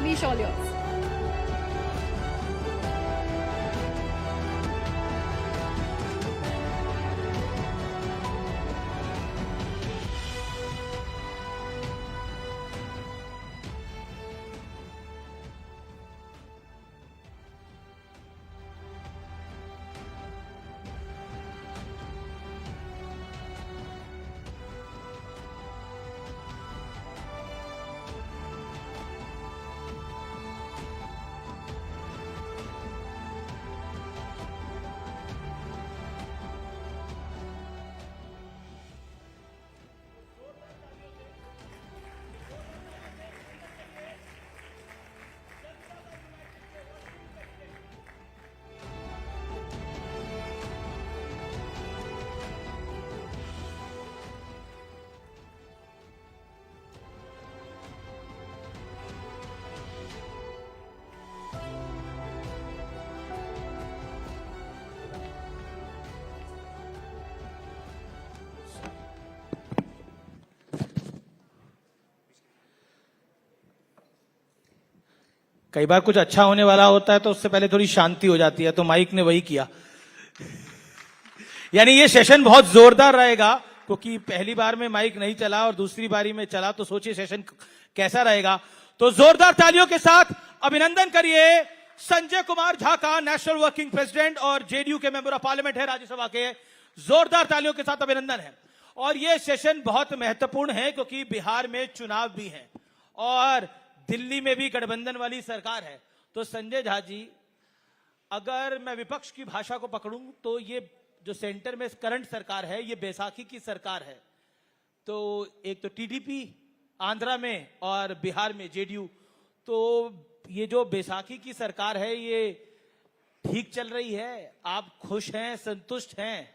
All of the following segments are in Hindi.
Harish, all yours. कई बार कुछ अच्छा होने वाला होता है तो उससे पहले थोड़ी शांति हो जाती है, तो माइक ने वही किया। यानी ये सेशन बहुत जोरदार रहेगा, क्योंकि पहली बार में माइक नहीं चला और दूसरी बारी में चला, तो सोचिए सेशन कैसा रहेगा। तो जोरदार तालियों के साथ अभिनंदन करिए संजय कुमार झा का, नेशनल वर्किंग प्रेसिडेंट और जेडीयू के मेंबर ऑफ पार्लियामेंट है राज्यसभा के। जोरदार तालियों के साथ अभिनंदन है। और ये सेशन बहुत महत्वपूर्ण है क्योंकि बिहार में चुनाव भी है और दिल्ली में भी गठबंधन वाली सरकार है। तो संजय झा जी, अगर मैं विपक्ष की भाषा को पकड़ूं तो ये जो सेंटर में करंट सरकार है ये बैसाखी की सरकार है। तो एक तो टीडीपी आंध्रा में और बिहार में जेडीयू, तो ये जो बैसाखी की सरकार है ये ठीक चल रही है? आप खुश हैं, संतुष्ट हैं?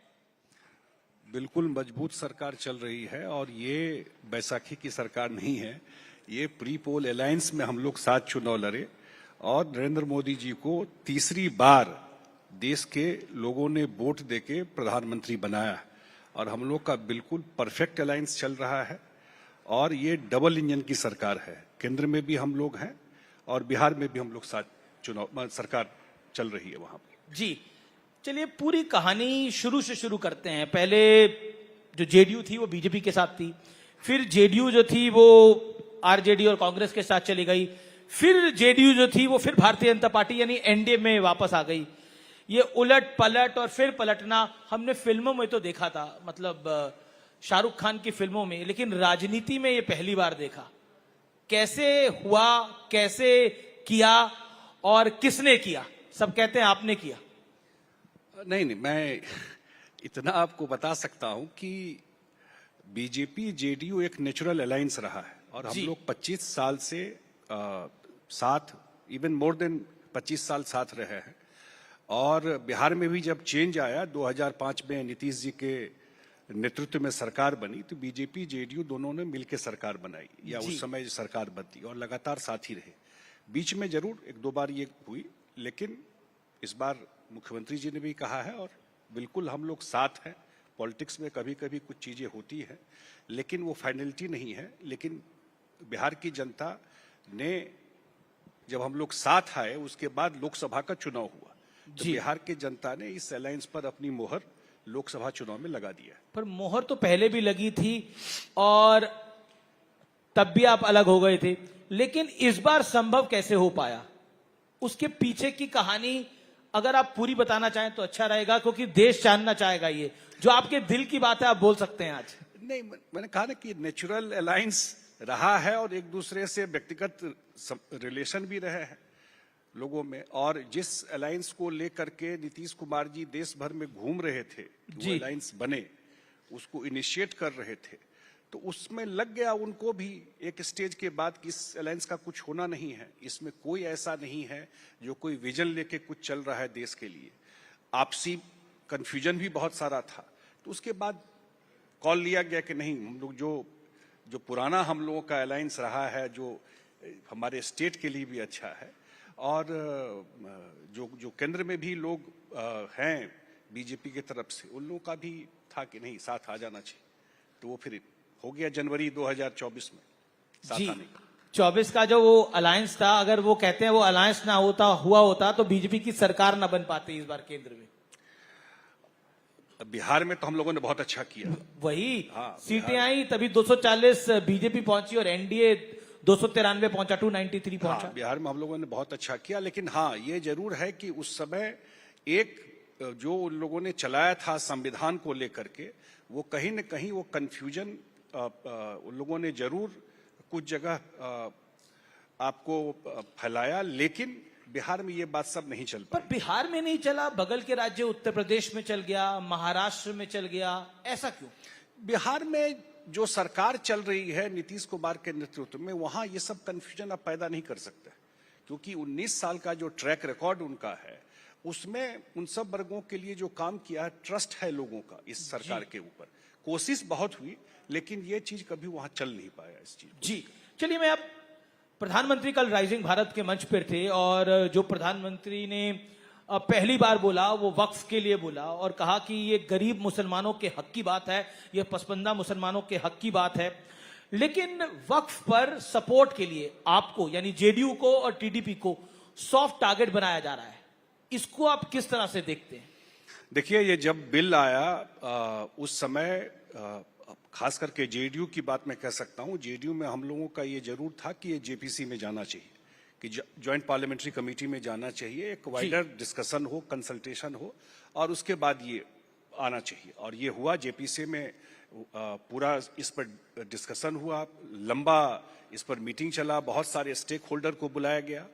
बिल्कुल मजबूत सरकार चल रही है और ये बैसाखी की सरकार नहीं है। ये प्री पोल अलायंस में हम लोग साथ चुनाव लड़े और नरेंद्र मोदी जी को तीसरी बार देश के लोगों ने वोट देके प्रधानमंत्री बनाया और हम लोग का बिल्कुल परफेक्ट अलायंस चल रहा है। और ये डबल इंजन की सरकार है, केंद्र में भी हम लोग हैं और बिहार में भी हम लोग साथ चुनाव सरकार चल रही है वहां पर। जी चलिए, पूरी कहानी शुरू से शुरू करते हैं। पहले जो जेडीयू थी वो बीजेपी के साथ थी, फिर जेडीयू जो थी वो आरजेडी और कांग्रेस के साथ चली गई, फिर जेडीयू जो थी वो फिर भारतीय जनता पार्टी यानी एनडीए में वापस आ गई। ये उलट पलट और फिर पलटना हमने फिल्मों में तो देखा था, मतलब शाहरुख खान की फिल्मों में, लेकिन राजनीति में ये पहली बार देखा। कैसे हुआ, कैसे किया और किसने किया? सब कहते हैं आपने किया। नहीं, मैं इतना आपको बता सकता हूं कि बीजेपी जेडीयू एक नेचुरल अलायंस रहा है और हम लोग 25 साल से साथ, इवन मोर देन 25 साल साथ रहे हैं। और बिहार में भी जब चेंज आया 2005 में, नीतीश जी के नेतृत्व में सरकार बनी, तो बीजेपी जेडीयू दोनों ने मिलकर सरकार बनाई या उस समय सरकार बनती और लगातार साथ ही रहे। बीच में जरूर एक दो बार ये हुई, लेकिन इस बार मुख्यमंत्री जी ने भी कहा है और बिल्कुल हम लोग साथ हैं। पॉलिटिक्स में कभी कभी कुछ चीजें होती हैं लेकिन वो फाइनलिटी नहीं है। लेकिन बिहार की जनता ने, जब हम लोग साथ आए उसके बाद लोकसभा का चुनाव हुआ, तो बिहार की जनता ने इस अलायंस पर अपनी मोहर लोकसभा चुनाव में लगा दिया। पर मोहर तो पहले भी लगी थी और तब भी आप अलग हो गए थे, लेकिन इस बार संभव कैसे हो पाया? उसके पीछे की कहानी अगर आप पूरी बताना चाहें तो अच्छा रहेगा, क्योंकि देश जानना चाहेगा। ये जो आपके दिल की बात है आप बोल सकते हैं आज। नहीं, मैंने कहा ना कि नेचुरल अलायंस रहा है और एक दूसरे से व्यक्तिगत रिलेशन भी रहे हैं लोगों में। और जिस अलायंस को लेकर के नीतीश कुमार जी देश भर में घूम रहे थे, वो अलायंस बने, उसको इनिशिएट कर रहे थे, तो उसमें लग गया उनको भी एक स्टेज के बाद कि इस अलायंस का कुछ होना नहीं है, इसमें कोई ऐसा नहीं है जो कोई विजन लेके कुछ चल रहा है देश के लिए। आपसी कंफ्यूजन भी बहुत सारा था। तो उसके बाद कॉल लिया गया कि नहीं, हम लोग जो पुराना हम लोगों का अलायंस रहा है, जो हमारे स्टेट के लिए भी अच्छा है, और जो केंद्र में भी लोग हैं बीजेपी की तरफ से, उन लोगों का भी था कि नहीं साथ आ जाना चाहिए। तो वो फिर हो गया जनवरी 2024 में साथ आने का। 24 का जो वो अलायंस था, अगर वो कहते हैं वो अलायंस ना हुआ होता तो बीजेपी की सरकार ना बन पाती इस बार केंद्र में। बिहार में तो हम लोगों ने बहुत अच्छा किया। वही हाँ, सीटें आई तभी 240 बीजेपी पहुंची और एनडीए 293 पहुंचा, 293 पहुंचा। हाँ, बिहार में हम लोगों ने बहुत अच्छा किया, लेकिन हाँ ये जरूर है कि उस समय एक जो उन लोगों ने चलाया था संविधान को लेकर के, वो कहीं न कहीं वो कंफ्यूजन उन लोगों ने जरूर कुछ जगह आपको फैलाया, लेकिन बिहार में ये बात सब नहीं चल पर पाई। बिहार में नहीं चला, बगल के राज्य उत्तर प्रदेश में चल गया, महाराष्ट्र में चल गया, ऐसा क्यों? बिहार में जो सरकार चल रही है नीतीश कुमार के नेतृत्व में, वहां ये सब कंफ्यूजन आप पैदा नहीं कर सकते, क्योंकि 19 साल का जो ट्रैक रिकॉर्ड उनका है उसमें उन सब वर्गों के लिए जो काम किया है, ट्रस्ट है लोगों का इस सरकार के ऊपर। कोशिश बहुत हुई, लेकिन ये चीज कभी वहां चल नहीं पाया इस चीज। जी चलिए, मैं अब प्रधानमंत्री कल राइजिंग भारत के मंच पर थे और जो प्रधानमंत्री ने पहली बार बोला वो वक्फ के लिए बोला और कहा कि ये गरीब मुसलमानों के हक की बात है, ये पसमानदा मुसलमानों के हक की बात है। लेकिन वक्फ पर सपोर्ट के लिए आपको यानी जेडीयू को और टीडीपी को सॉफ्ट टारगेट बनाया जा रहा है, इसको आप किस तरह से देखते हैं? देखिए, ये जब बिल आया उस समय खास करके जेडीयू की बात मैं कह सकता हूं, जेडीयू में हम लोगों का ये जरूर था कि ये जेपीसी में जाना चाहिए, कि ज्वाइंट पार्लियामेंट्री कमेटी में जाना चाहिए, एक वाइडर डिस्कशन हो, कंसल्टेशन हो और उसके बाद ये आना चाहिए। और ये हुआ, जेपीसी में पूरा इस पर डिस्कशन हुआ, लंबा इस पर मीटिंग चला, बहुत सारे स्टेक होल्डर को बुलाया गया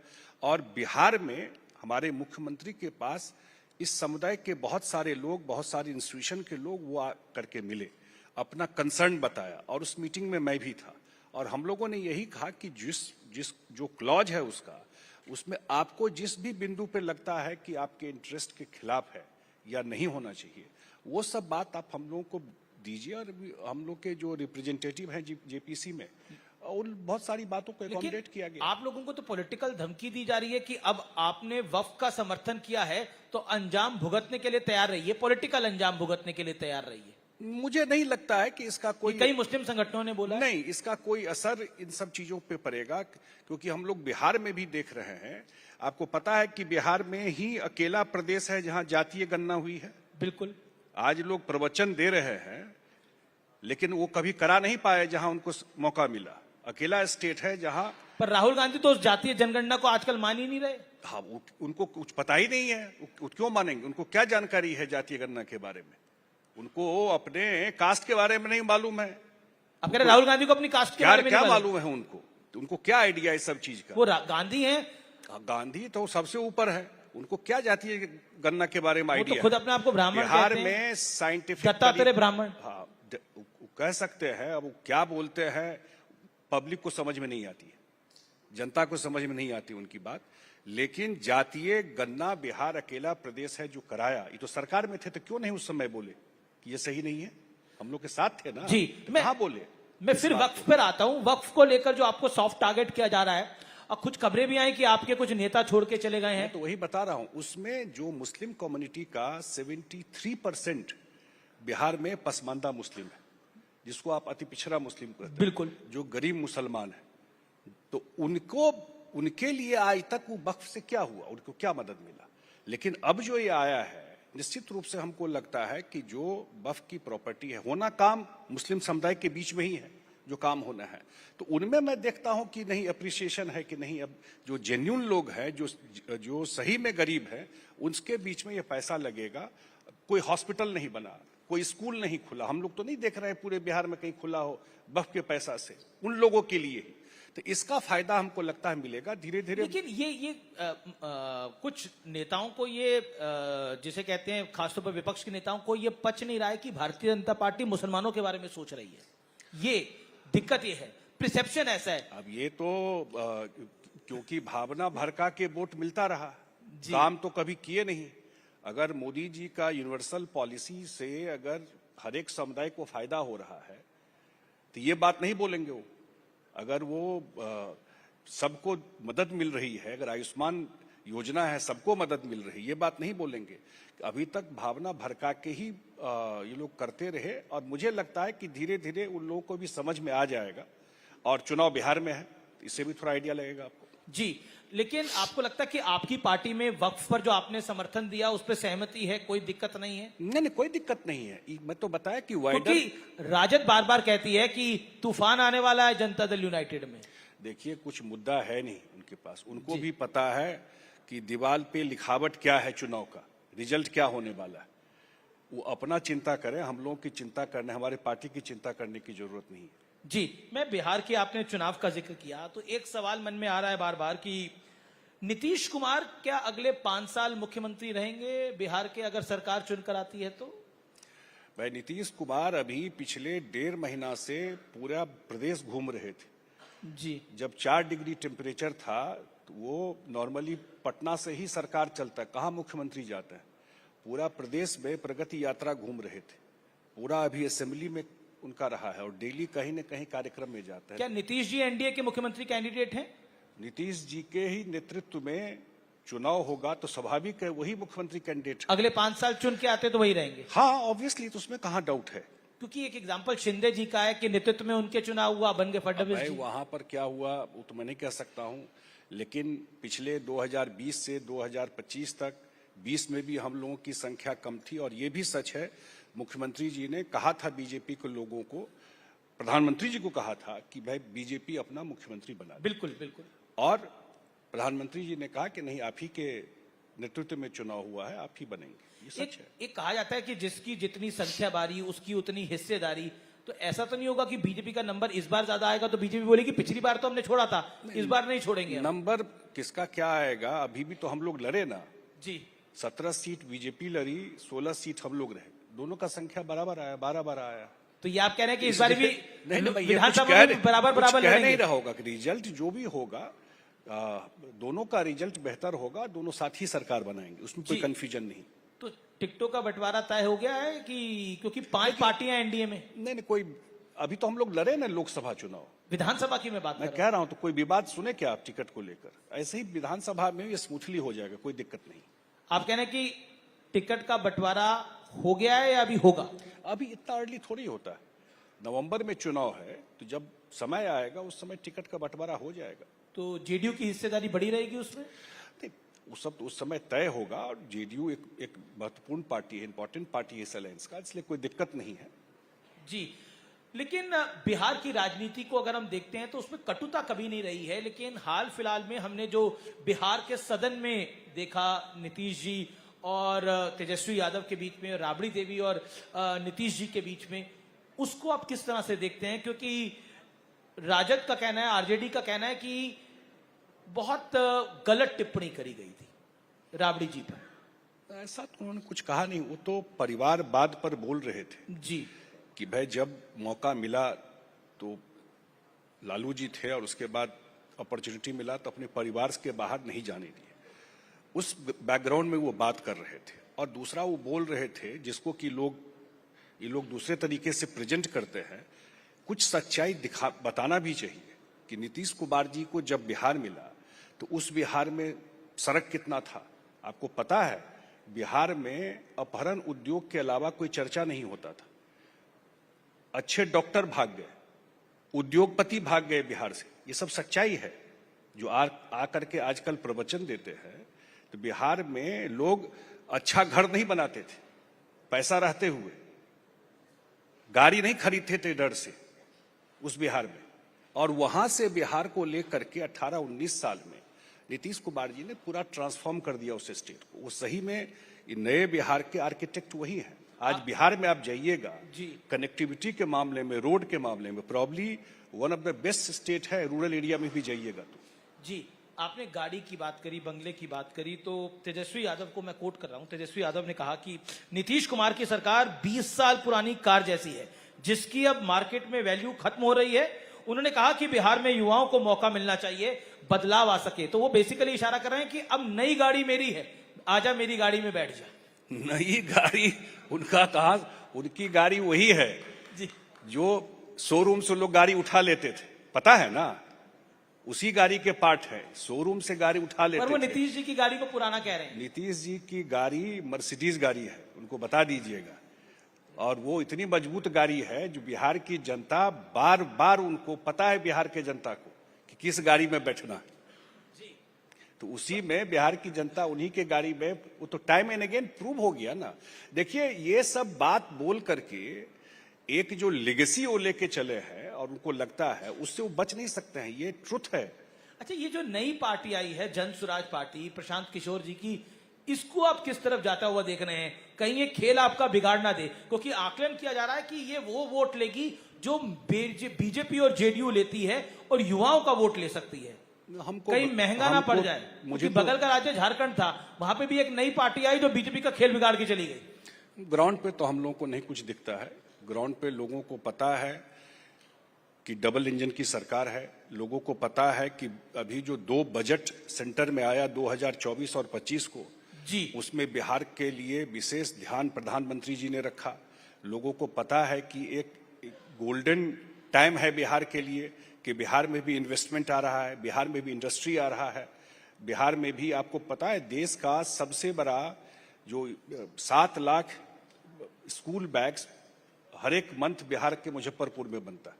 और बिहार में हमारे मुख्यमंत्री के पास इस समुदाय के बहुत सारे लोग, बहुत सारे इंस्टीट्यूशन के लोग वो आ करके मिले, अपना कंसर्न बताया और उस मीटिंग में मैं भी था और हम लोगों ने यही कहा कि जिस जो क्लॉज है उसमें आपको जिस भी बिंदु पे लगता है कि आपके इंटरेस्ट के खिलाफ है या नहीं होना चाहिए, वो सब बात आप हम लोगों को दीजिए और हम लोग के जो रिप्रेजेंटेटिव हैं जेपीसी में, उन बहुत सारी बातों को एकोमोडेट किया गया। आप लोगों को तो पॉलिटिकल धमकी दी जा रही है कि अब आपने वक्फ का समर्थन किया है तो अंजाम भुगतने के लिए तैयार रहिए, पॉलिटिकल अंजाम भुगतने के लिए तैयार रहिए। मुझे नहीं लगता है कि इसका कोई, कई मुस्लिम संगठनों ने बोला नहीं, इसका कोई असर इन सब चीजों पे पड़ेगा, क्योंकि हम लोग बिहार में भी देख रहे हैं। आपको पता है कि बिहार में ही अकेला प्रदेश है जहां जातीय गणना हुई है। बिल्कुल, आज लोग प्रवचन दे रहे हैं लेकिन वो कभी करा नहीं पाए जहां उनको मौका मिला। अकेला स्टेट है जहां, पर राहुल गांधी तो उस जातीय जनगणना को आजकल मान ही नहीं रहे। हाँ, उनको कुछ पता ही नहीं है, वो क्यों मानेंगे? उनको क्या जानकारी है जातीय गणना के बारे में? उनको अपने कास्ट के बारे में नहीं मालूम है। अब कह रहे राहुल गांधी को अपनी कास्ट के बारे में क्या नहीं मालूम है उनको क्या आइडिया इस सब चीज का? वो गांधी हैं, गांधी तो सबसे ऊपर है, उनको क्या जातीय गणना के बारे में वो आइडिया? तो खुद अपने आप को ब्राह्मण बिहार कहते हैं। में साइंटिफिक दत्तात्रेय ब्राह्मण, हाँ, कह सकते हैं। अब वो क्या बोलते हैं पब्लिक को समझ में नहीं आती है, जनता को समझ में नहीं आती उनकी बात। लेकिन जातीय गणना बिहार अकेला प्रदेश है जो कराया। ये तो सरकार में थे तो क्यों नहीं उस समय बोले कि ये सही नहीं है? हम लोग के साथ थे ना जी। तो कहाँ बोले? मैं फिर वक्फ पर आता हूं। वक्फ को लेकर जो आपको सॉफ्ट टारगेट किया जा रहा है और कुछ खबरें भी आई कि आपके कुछ नेता छोड़ के चले गए हैं। तो वही बता रहा हूं, उसमें जो मुस्लिम कम्युनिटी का 73% बिहार में पसमानदा मुस्लिम है, जिसको आप अति पिछड़ा मुस्लिम कहते हैं, बिल्कुल, जो गरीब मुसलमान है। तो उनके लिए आज तक वो वक्फ से क्या हुआ, उनको क्या मदद मिला? लेकिन अब जो ये आया है, निश्चित रूप से हमको लगता है कि जो वक्फ की प्रॉपर्टी है, होना काम मुस्लिम समुदाय के बीच में ही है जो काम होना है, तो उनमें मैं देखता हूं कि नहीं अप्रिसिएशन है कि नहीं, अब जो जेन्युइन लोग हैं, जो सही में गरीब है, उसके बीच में ये पैसा लगेगा। कोई हॉस्पिटल नहीं बना, कोई स्कूल नहीं खुला, हम लोग तो नहीं देख रहे हैं पूरे बिहार में कहीं खुला हो वक्फ के पैसा से, उन लोगों के लिए ही। तो इसका फायदा हमको लगता है मिलेगा धीरे धीरे। लेकिन ये कुछ नेताओं को ये जिसे कहते हैं, खासतौर पर विपक्ष के नेताओं को ये पच नहीं रहा है कि भारतीय जनता पार्टी मुसलमानों के बारे में सोच रही है। ये दिक्कत ये है, प्रिसेप्शन ऐसा है। अब ये तो क्योंकि भावना भड़का के वोट मिलता रहा, काम तो कभी किए नहीं। अगर मोदी जी का यूनिवर्सल पॉलिसी से अगर हर एक समुदाय को फायदा हो रहा है तो ये बात नहीं बोलेंगे वो। अगर वो सबको मदद मिल रही है, अगर आयुष्मान योजना है सबको मदद मिल रही है, ये बात नहीं बोलेंगे। अभी तक भावना भड़का के ही ये लोग करते रहे और मुझे लगता है कि धीरे धीरे उन लोगों को भी समझ में आ जाएगा। और चुनाव बिहार में है, इससे भी थोड़ा आइडिया लगेगा आपको। जी, लेकिन आपको लगता है कि आपकी पार्टी में वक्फ पर जो आपने समर्थन दिया उस पर सहमति है, कोई दिक्कत नहीं है? नहीं नहीं, कोई दिक्कत नहीं है। मैं तो बताया कि वाइडर, क्योंकि राजद बार बार कहती है कि तूफान आने वाला है जनता दल यूनाइटेड में। देखिए कुछ मुद्दा है नहीं उनके पास, उनको भी पता है कि दीवार पे लिखावट क्या है, चुनाव का रिजल्ट क्या होने वाला है। वो अपना चिंता करें, हम लोगों की चिंता करने, हमारे पार्टी की चिंता करने की जरूरत नहीं है। जी, मैं बिहार के आपने चुनाव का जिक्र किया तो एक सवाल मन में आ रहा है बार बार कि नीतीश कुमार क्या अगले 5 साल मुख्यमंत्री रहेंगे बिहार के, अगर सरकार चुनकर आती है तो? भाई नीतीश कुमार अभी पिछले 1.5 महीना से पूरा प्रदेश घूम रहे थे। जी, जब 4 डिग्री टेम्परेचर था तो वो नॉर्मली पटना से ही सरकार चलता है, कहाँ मुख्यमंत्री जाता है। पूरा प्रदेश में प्रगति यात्रा घूम रहे थे, पूरा अभी असेंबली में उनका रहा है और डेली कहीं न कहीं कार्यक्रम में जाता है। क्या नीतीश जी एनडीए के मुख्यमंत्री कैंडिडेट हैं? नीतीश जी के ही नेतृत्व में चुनाव होगा तो स्वाभाविक है वही मुख्यमंत्री कैंडिडेट। अगले 5 साल चुन के आते तो वही रहेंगे? हाँ ऑब्वियसली, तो उसमें कहाँ डाउट है। क्योंकि एक एग्जांपल शिंदे जी का है कि नेतृत्व में उनके चुनाव हुआ, बन गए फडणवीस भाई जी। वहां पर क्या हुआ वो तो मैं नहीं कह सकता हूं, लेकिन पिछले 2020 से 2025 तक 20 में भी हम लोगों की संख्या कम थी। और ये भी सच है, मुख्यमंत्री जी ने कहा था बीजेपी के लोगों को, प्रधानमंत्री जी को कहा था कि भाई बीजेपी अपना मुख्यमंत्री बना दे। बिल्कुल बिल्कुल। और प्रधानमंत्री जी ने कहा कि नहीं, आप ही के नेतृत्व में चुनाव हुआ है, आप ही बनेंगे। ये सच है। एक कहा जाता है कि जिसकी जितनी संख्या बारी उसकी उतनी हिस्सेदारी, तो ऐसा तो नहीं होगा कि बीजेपी का नंबर इस बार ज्यादा आएगा तो बीजेपी बोलेगी पिछली बार तो हमने छोड़ा था, इस बार नहीं छोड़ेंगे हम। नंबर किसका क्या आएगा, अभी भी तो हम लोग लड़े ना जी, 17 सीट बीजेपी लड़ी, 16 सीट हम लोग रहे, दोनों का संख्या बराबर आया, 12 आया। तो ये आप कह रहे हैं कि इस बार भी नहीं, विधानसभा में बराबर बराबर कह नहीं लड़ेंगे? रहा होगा कि रिजल्ट जो भी होगा दोनों का रिजल्ट बेहतर होगा, दोनों साथ ही सरकार बनाएंगे, उसमें कोई जी। कंफ्यूजन नहीं। तो टिकटों का बंटवारा तय हो गया है कि, क्योंकि 5 पार्टियां एनडीए में? नहीं नहीं, कोई अभी तो हम लोग लड़े ना लोकसभा चुनाव, विधानसभा की मैं बात कर मैं रहा कह रहा हूं, तो कोई विवाद सुने क्या आप टिकट को लेकर? ऐसे ही विधानसभा में ये स्मूथली हो जाएगा, कोई दिक्कत नहीं। हूं। आप कह रहे हैं कि टिकट का बंटवारा हो गया है या अभी होगा? अभी इतना अर्ली थोड़ी होता है, नवंबर में चुनाव है, तो जब समय आएगा उस समय टिकट का बंटवारा हो जाएगा। तो जेडीयू की हिस्सेदारी बढ़ी रहेगी उसमें? नहीं, वो सब उस समय तय होगा। और जेडीयू एक महत्वपूर्ण पार्टी है, इंपॉर्टेंट पार्टी है इस अलायंस का, इसलिए कोई दिक्कत नहीं है। जी, लेकिन बिहार की राजनीति को अगर हम देखते हैं तो उसमें कटुता कभी नहीं रही है, लेकिन हाल फिलहाल में हमने जो बिहार के सदन में देखा, नीतीश जी और तेजस्वी यादव के बीच में, राबड़ी देवी और नीतीश जी के बीच में, उसको आप किस तरह से देखते हैं? क्योंकि राजद का कहना है, आरजेडी का कहना है कि बहुत गलत टिप्पणी करी गई थी राबड़ी जी पर। ऐसा तो उन्होंने कुछ कहा नहीं, वो तो परिवारवाद पर बोल रहे थे जी, कि भाई जब मौका मिला तो लालू जी थे और उसके बाद अपॉर्चुनिटी मिला तो अपने परिवार के बाहर नहीं जाने दिए, उस बैकग्राउंड में वो बात कर रहे थे। और दूसरा वो बोल रहे थे जिसको कि ये लोग दूसरे तरीके से प्रेजेंट करते हैं, कुछ सच्चाई बताना भी चाहिए कि नीतीश कुमार जी को जब बिहार मिला तो उस बिहार में सड़क कितना था आपको पता है? बिहार में अपहरण उद्योग के अलावा कोई चर्चा नहीं होता था। अच्छे डॉक्टर भाग गए, उद्योगपति भाग गए बिहार से, ये सब सच्चाई है जो आकर के आजकल प्रवचन देते हैं। तो बिहार में लोग अच्छा घर नहीं बनाते थे, पैसा रहते हुए गाड़ी नहीं खरीदते थे डर से उस बिहार में। और वहां से बिहार को लेकर के 18-19 साल में नीतीश कुमार जी ने पूरा ट्रांसफॉर्म कर दिया उस स्टेट को। वो सही में नए बिहार के आर्किटेक्ट वही हैं। आज बिहार में आप जाइएगा, कनेक्टिविटी के मामले में, रोड के मामले में probably one of the best state है। रूरल एरिया में भी जाइएगा तो। जी, आपने गाड़ी की बात करी, बंगले की बात करी, तो तेजस्वी यादव को मैं कोट कर रहा हूं। तेजस्वी यादव ने कहा कि नीतीश कुमार की सरकार 20 साल पुरानी कार जैसी है जिसकी अब मार्केट में वैल्यू खत्म हो रही है। उन्होंने कहा कि बिहार में युवाओं को मौका मिलना चाहिए, बदलाव आ सके। तो वो बेसिकली इशारा कर रहे हैं कि अब नई गाड़ी मेरी है, आजा मेरी गाड़ी में बैठ जा। नई गाड़ी उनका कहा, उनकी गाड़ी वही है जी, जो शोरूम से लोग गाड़ी उठा लेते थे, पता है ना? उसी गाड़ी के पार्ट है, शोरूम से गाड़ी उठा लेते थे। पर वो नीतीश जी की गाड़ी को पुराना कह रहे हैं। नीतीश जी की गाड़ी मर्सिडीज गाड़ी है, उनको बता दीजिएगा। और वो इतनी मजबूत गाड़ी है जो बिहार की जनता बार बार, उनको पता है बिहार के जनता को कि किस गाड़ी में बैठना है। तो उसी में बिहार की जनता उन्हीं के गाड़ी में, वो तो टाइम एंड अगेन प्रूव हो गया ना। देखिए ये सब बात बोल करके एक जो लेगेसी वो लेके चले हैं और उनको लगता है उससे वो बच नहीं सकते हैं, ये ट्रुथ है। अच्छा, ये जो नई पार्टी आई है जन स्वराज पार्टी प्रशांत किशोर जी की, इसको आप किस तरफ जाता हुआ देख रहे हैं? कहीं ये खेल आपका बिगाड़ ना दे, क्योंकि आकलन किया जा रहा है कि ये वो वोट लेगी जो बीजेपी और जेडीयू लेती है और युवाओं का वोट ले सकती है। हमको कहीं महंगा ना पड़ जाए। मुझे बगल का राज्य झारखंड था, वहां पे भी एक नई पार्टी आई जो बीजेपी का खेल बिगाड़ के चली गई। ग्राउंड पे तो हम लोगों को नहीं कुछ दिखता है। ग्राउंड पे लोगों को पता है कि डबल इंजन की सरकार है। लोगों को पता है कि अभी जो 2 बजट सेंटर में आया 2024 और 25 को जी, उसमें बिहार के लिए विशेष ध्यान प्रधानमंत्री जी ने रखा। लोगों को पता है कि एक गोल्डन टाइम है बिहार के लिए, कि बिहार में भी इन्वेस्टमेंट आ रहा है, बिहार में भी इंडस्ट्री आ रहा है, बिहार में भी आपको पता है देश का सबसे बड़ा जो 7 लाख स्कूल बैग्स हर एक मंथ बिहार के मुजफ्फरपुर में बनता है।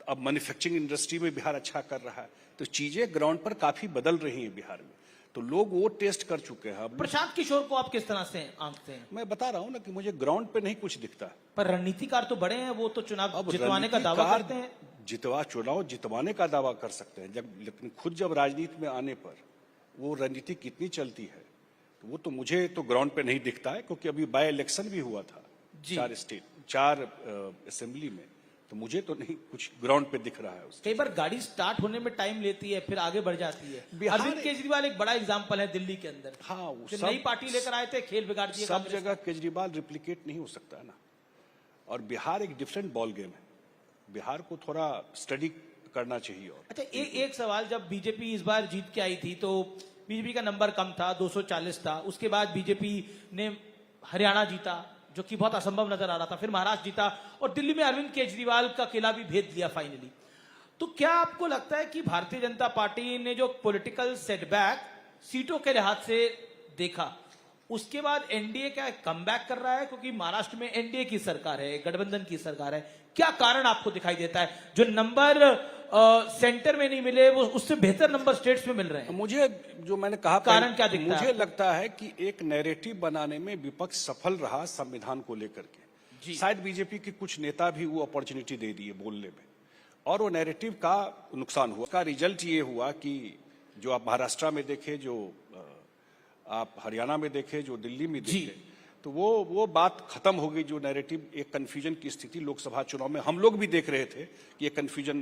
अब मैन्युफैक्चरिंग इंडस्ट्री में बिहार अच्छा कर रहा है। तो चीजें ग्राउंड पर काफी बदल रही हैं बिहार में, तो लोग वो टेस्ट कर चुके हैं। प्रशांत किशोर को आप किस तरह से आंकते हैं? मैं बता रहा हूं ना कि मुझे ग्राउंड पे नहीं कुछ दिखता। पर रणनीतिकार तो बड़े हैं, वो तो चुनाव अब जितवाने का दावा करते हैं। चुनाव जितवाने का दावा कर सकते हैं, लेकिन खुद जब राजनीति में आने पर वो रणनीति कितनी चलती है तो वो तो मुझे तो ग्राउंड पे नहीं दिखता है। क्योंकि अभी बाय इलेक्शन भी हुआ था 4 असेंबली में, तो मुझे तो नहीं कुछ ग्राउंड पे दिख रहा है। कई बार गाड़ी स्टार्ट होने में टाइम लेती है, फिर आगे बढ़ जाती है। अरविंद केजरीवाल एक बड़ा एग्जांपल है दिल्ली के अंदर। हाँ, नई पार्टी लेकर आए थे, खेल बिगाड़ दिया। सब जगह केजरीवाल रिप्लिकेट नहीं हो सकता है ना। और बिहार एक डिफरेंट बॉल गेम है, बिहार को थोड़ा स्टडी करना चाहिए। और अच्छा, एक सवाल, जब बीजेपी इस बार जीत के आई थी तो बीजेपी का नंबर कम था, 240 था। उसके बाद बीजेपी ने हरियाणा जीता, जो कि बहुत असंभव नजर आ रहा था, फिर महाराष्ट्र जीता और दिल्ली में अरविंद केजरीवाल का किला भी भेद दिया फाइनली। तो क्या आपको लगता है कि भारतीय जनता पार्टी ने जो पॉलिटिकल सेटबैक सीटों के लिहाज से देखा, उसके बाद एनडीए क्या कमबैक कर रहा है? क्योंकि महाराष्ट्र में एनडीए की सरकार है, गठबंधन की सरकार है। क्या कारण आपको दिखाई देता है जो नंबर सेंटर में नहीं मिले वो उससे बेहतर नंबर स्टेट्स में मिल रहे हैं? मुझे जो मैंने कहा, कारण क्या दिखता है? मुझे लगता है कि एक नैरेटिव बनाने में विपक्ष सफल रहा संविधान को लेकर के। शायद बीजेपी के कुछ नेता भी वो अपॉर्चुनिटी दे दिए बोलने में, और वो नैरेटिव का नुकसान हुआ। उसका रिजल्ट ये हुआ कि जो आप महाराष्ट्र में देखे, जो आप हरियाणा में देखे, जो दिल्ली में देखे, तो वो बात खत्म हो गई। जो नैरेटिव, एक कंफ्यूजन की स्थिति लोकसभा चुनाव में हम लोग भी देख रहे थे कि ये कंफ्यूजन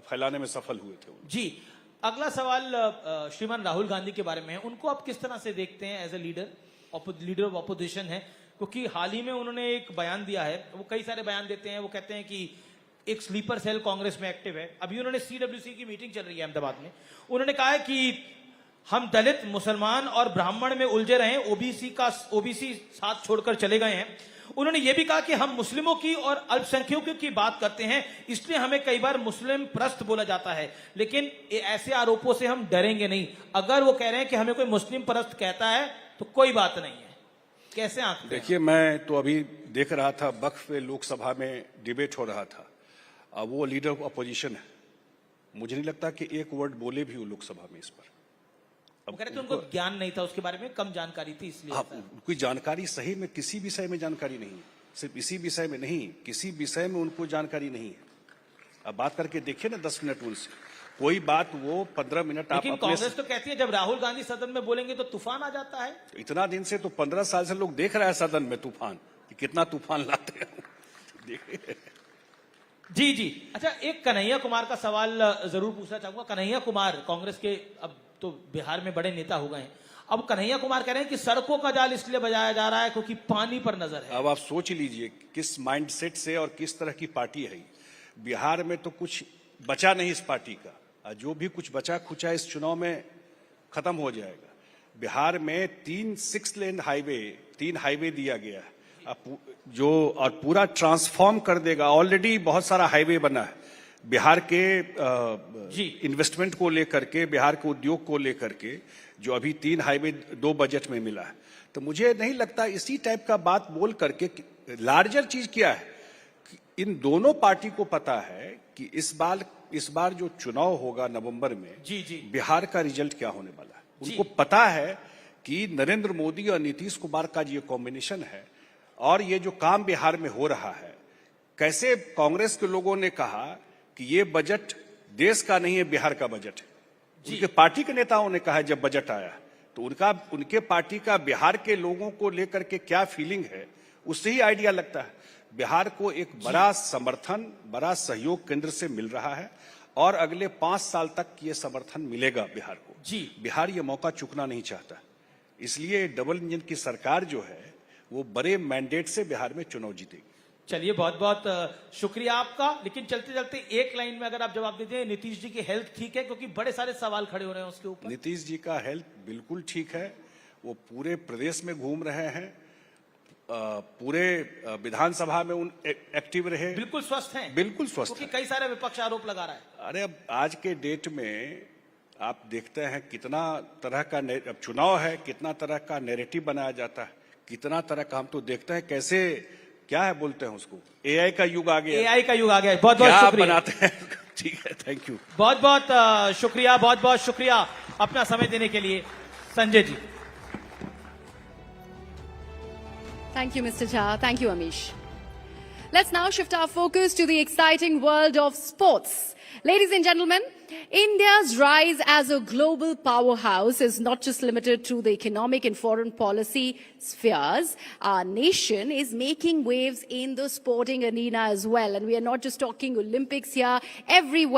फैलाने में सफल हुए थे। जी, अगला सवाल श्रीमान राहुल गांधी के बारे में है। उनको आप किस तरह से देखते हैं as a leader of opposition है? क्योंकि हाल ही में उन्होंने एक बयान दिया है, वो कई सारे बयान देते हैं। वो कहते हैं कि एक स्लीपर सेल कांग्रेस में एक्टिव है। अभी उन्होंने CWC की मीटिंग चल रही है अहमदाबाद में, उन्होंने कहा है कि हम दलित, मुसलमान और ब्राह्मण में उलझे रहे, ओबीसी साथ छोड़कर चले गए हैं। उन्होंने ये भी कहा कि हम मुस्लिमों की और अल्पसंख्यकों की बात करते हैं, इसलिए हमें कई बार मुस्लिम प्रस्त बोला जाता है, लेकिन ऐसे आरोपों से हम डरेंगे नहीं। अगर वो कह रहे हैं कि हमें कोई मुस्लिम प्रस्त कहता है तो कोई बात नहीं है। कैसे आंकते हैं? देखिए, मैं तो अभी देख रहा था वक्फ पे लोकसभा में डिबेट हो रहा था। अब वो लीडर ऑफ अपोजिशन है, मुझे नहीं लगता कि एक वर्ड बोले भी वो लोकसभा में इस पर। अब कह रहे थे उनको ज्ञान नहीं था उसके बारे में, कम जानकारी थी इसलिए। कोई जानकारी सही में किसी विषय में जानकारी नहीं है, सिर्फ इसी विषय में नहीं, किसी विषय में उनको जानकारी नहीं है। अब बात करके देखिए ना 10 मिनट उनसे, कोई बात वो 15 मिनट आप। लेकिन कांग्रेस तो कहती है जब राहुल गांधी सदन में बोलेंगे तो तूफान आ जाता है। इतना दिन से तो 15 साल से लोग देख रहे हैं सदन में तूफान, कितना तूफान लाते हैं। जी। अच्छा, एक कन्हैया कुमार का सवाल जरूर पूछना चाहूंगा। कन्हैया कुमार कांग्रेस के अब तो बिहार में बड़े नेता हो गए हैं। अब कन्हैया कुमार कह रहे हैं कि सड़कों का जाल इसलिए बजाया जा रहा है क्योंकि पानी पर नजर है। अब आप सोच लीजिए किस माइंडसेट से और किस तरह की पार्टी है। बिहार में तो कुछ बचा नहीं इस पार्टी का, जो भी कुछ बचा खुचा इस चुनाव में खत्म हो जाएगा। बिहार में 6 लेन हाईवे, 3 हाईवे दिया गया है जो, और पूरा ट्रांसफॉर्म कर देगा। ऑलरेडी बहुत सारा हाईवे बना है बिहार के इन्वेस्टमेंट को लेकर के, बिहार के उद्योग को लेकर के, जो अभी 3 हाईवे 2 बजट में मिला है। तो मुझे नहीं लगता इसी टाइप का बात बोल करके, लार्जर चीज क्या है इन दोनों पार्टी को पता है कि इस बार जो चुनाव होगा नवंबर में, जी जी, बिहार का रिजल्ट क्या होने वाला है। उनको पता है कि नरेंद्र मोदी और नीतीश कुमार का ये कॉम्बिनेशन है और ये जो काम बिहार में हो रहा है, कैसे कांग्रेस के लोगों ने कहा कि ये बजट देश का नहीं है, बिहार का बजट है। उनके पार्टी के नेताओं ने कहा जब बजट आया तो उनके पार्टी का बिहार के लोगों को लेकर के क्या फीलिंग है, उससे ही आइडिया लगता है। बिहार को एक बड़ा समर्थन, बड़ा सहयोग केंद्र से मिल रहा है और अगले 5 साल तक ये समर्थन मिलेगा बिहार को। जी, बिहार ये मौका चुकना नहीं चाहता, इसलिए डबल इंजन की सरकार जो है वो बड़े मैंडेट से बिहार में चुनाव जीतेगी। चलिए बहुत बहुत शुक्रिया आपका। लेकिन चलते चलते एक लाइन में अगर आप जवाब दे दें, नीतीश जी की हेल्थ ठीक है? क्योंकि बड़े सारे सवाल खड़े हो रहे हैं उसके ऊपर। नीतीश जी का हेल्थ बिल्कुल ठीक है, वो पूरे प्रदेश में घूम रहे हैं, पूरे विधानसभा में एक्टिव रहे, बिल्कुल स्वस्थ हैं, बिल्कुल स्वस्थ क्योंकि है। कई सारे विपक्ष आरोप लगा रहा है। अरे अब आज के डेट में आप देखते हैं कितना तरह का अब चुनाव है, कितना तरह का नैरेटिव बनाया जाता है, कितना तरह का हम तो देखते हैं कैसे, क्या है बोलते हैं उसको, एआई का युग आ गया। एआई का युग आ गया है। बहुत बहुत क्या शुक्रिया बनाते हैं। ठीक है, थैंक यू। बहुत बहुत शुक्रिया, बहुत बहुत शुक्रिया अपना समय देने के लिए Sanjay ji. Thank you, Mr. Jha. Thank you, Amish. Let's now shift our focus to the exciting world of sports. Ladies and gentlemen, India's rise as a global powerhouse is not just limited to the economic and foreign policy spheres. Our nation is making waves in the sporting arena as well. And we are not just talking Olympics here. Everywhere